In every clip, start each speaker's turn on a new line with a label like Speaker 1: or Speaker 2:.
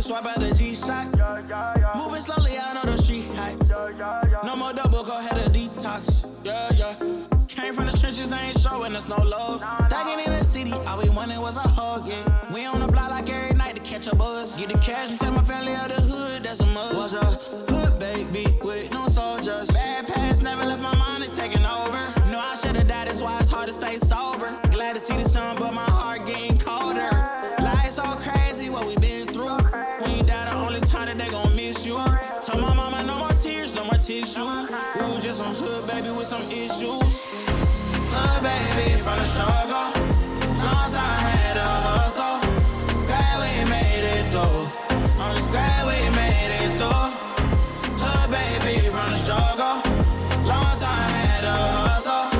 Speaker 1: Swipe out the G-Shock. Moving slowly, I know the street hype. No more double, go ahead and detox. Yeah, yeah. Came from the trenches, they ain't showing us no love. Thugging in the city, all we wanted was a hug, yeah. We on the block like every night to catch a buzz. Get the cash and tell my family out the hood, that's a must. Was a hood baby with no soldiers. Bad past never left my mind, it's taking over. No, I should've died, that's why it's hard to stay sober. Glad to see the sun, but my heart getting colder. Life's so crazy, what we been through. When you die, the only time that they gon' miss you. Told my mama no more tears, no more tissue. Ooh, just some hood baby with some issues. Hood baby from the struggle. Long time had a hustle. Glad we made it through. I'm just glad we made it through. Hood baby from the struggle. Long time had a hustle.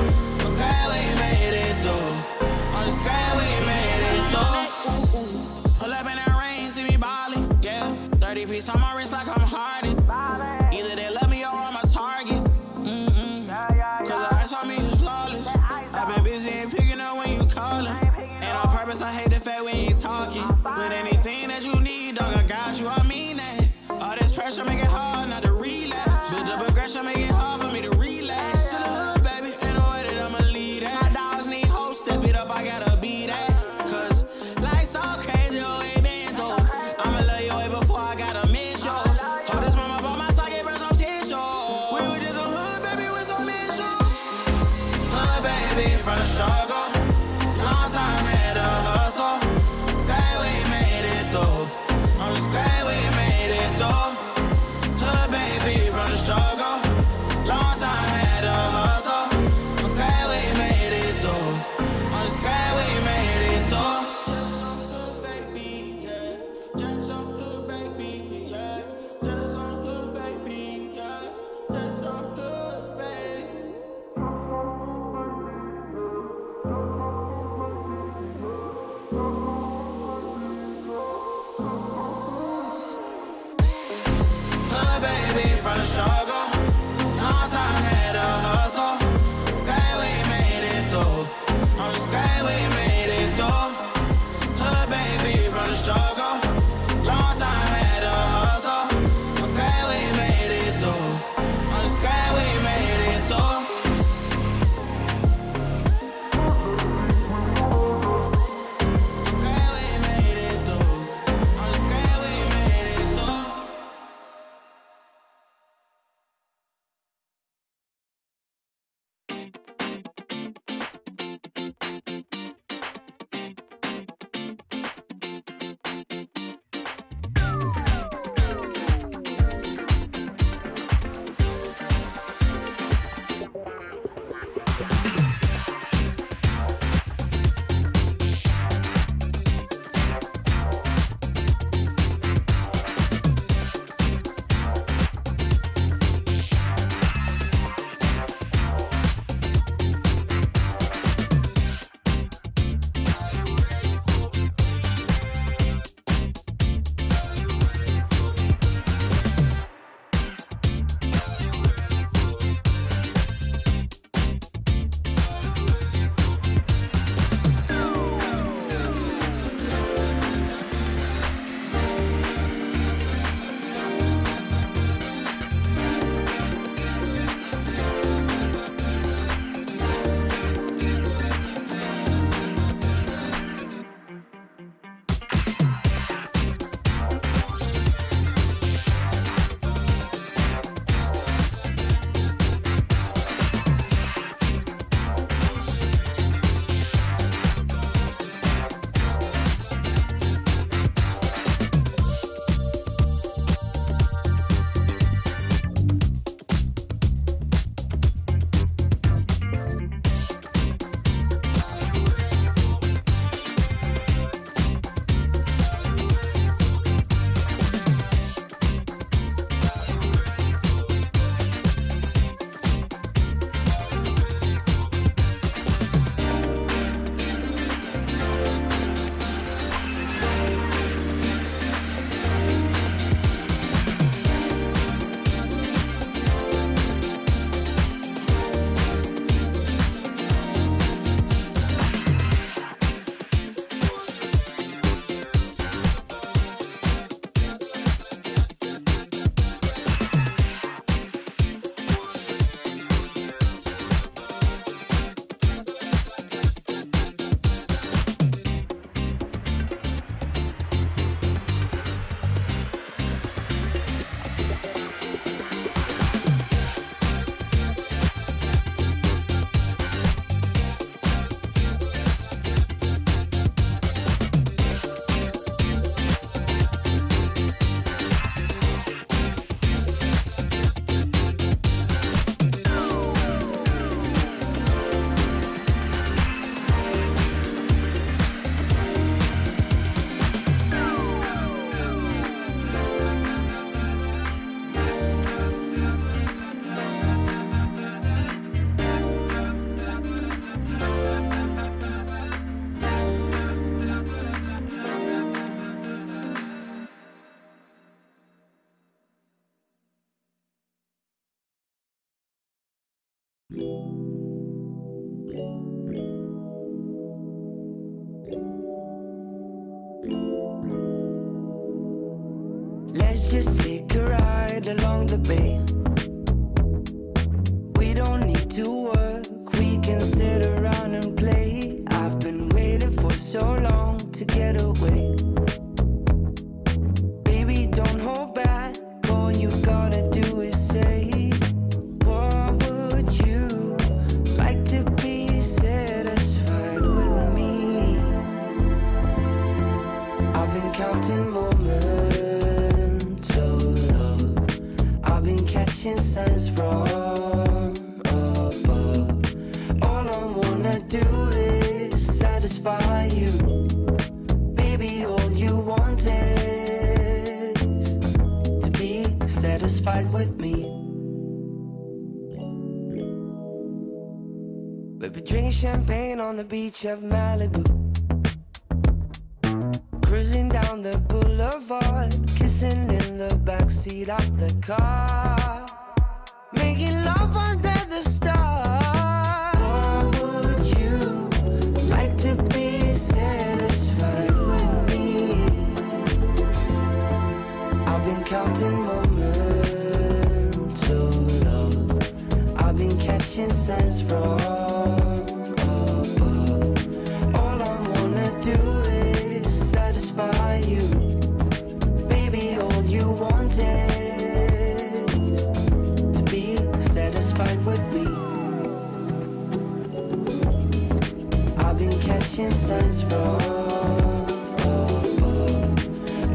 Speaker 1: I'm glad we made it through. I'm just glad we made it through. Pull up in that rain, see me ballin', yeah. 30 feet on my wrist like I'm Harden. Either they love me or I'm a target. Cause the ice on me is flawless. I've been busy and picking up when you callin'. And on purpose, I hate the fact we ain't talking. But anything that you need, dog, I got you, I mean that. All this pressure make it hard not to relapse. Build up aggression, make it hard for me to relax. To the hood, baby, ain't no way that I'ma lead that. My dogs need hope, step it up, I gotta be that. Cause life's so crazy, oh, it been through. I'ma love you way before I gotta miss you. Hold this mama by my side, give her some tissue. We were just a hood, baby, with some issues. Hood, baby, from the struggle. Long time had a hustle. Glad we made it through. I'm just glad we made it through. Hood, baby, from the struggle. Long time had a hustle. I'm glad we made it through. I'm just glad we made it through. Just some hood, baby, yeah. Just some hood, baby, yeah. Just some hood, baby, yeah. Just some hood, baby. Hood baby from the struggle. Long time had a hustle. Glad we made it through. I'm just glad we made it through. Hood baby from the struggle. Long time had a hustle. I'm glad we made it through. I'm just glad we made it through. I'm glad we made it through. I'm just glad we made it through.
Speaker 2: Let's just take a ride along the bay. We don't need to work, we can sit around and play. I've been waiting for so long to get away. Baby, don't hold back, all you gotta do is say, what would you like to be satisfied with me? I've been counting moments of love, I've been catching signs from above. All I wanna do is satisfy you. Baby, all you want is to be satisfied with me. We'll be drinking champagne on the beach of Malibu, cruising down the boulevard, kissing in the backseat of the car, making love under the stars. What would you like to be satisfied with me? I've been counting moments of love, I've been catching signs from above. All I wanna do is satisfy you. Baby, all you want is to be satisfied with me. I've been catching signs from above.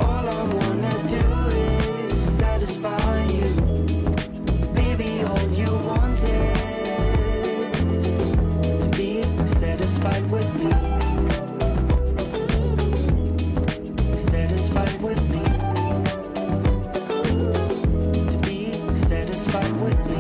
Speaker 2: All I wanna do is satisfy you. Baby, all you want is to be satisfied with me. Satisfied with me. To be satisfied with me.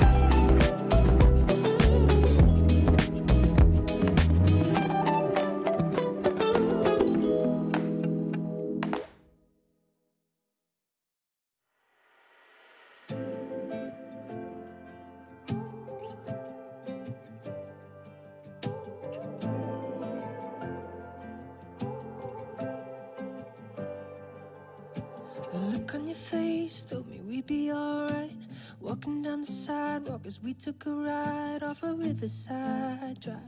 Speaker 2: The look on your face told me we'd be alright. Walking down the sidewalk as we took a ride off a riverside drive.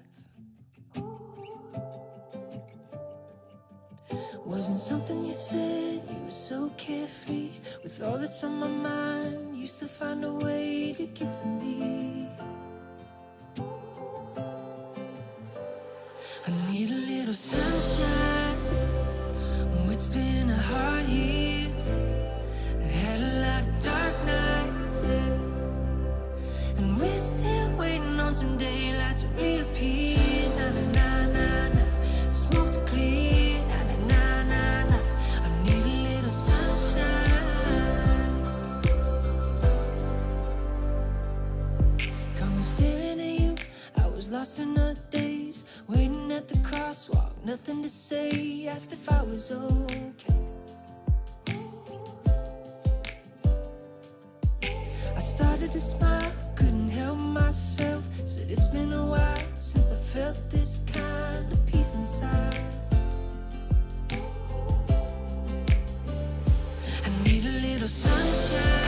Speaker 2: Wasn't something you said, you were so carefree. With all that's on my mind, used to find a way to get to me. I need a little sunshine. Oh, it's been a hard year. Had a lot of dark nights, yeah. And we're still waiting on some daylight to reappear. Na na na na na, smoke to clear. Na na na na na, I need a little sunshine. Got me staring at you, I was lost in the daze. Waiting at the crosswalk, nothing to say. Asked if I was okay. I started to smile, couldn't help myself. Said it's been a while since I felt this kind of peace inside. I need a little sunshine.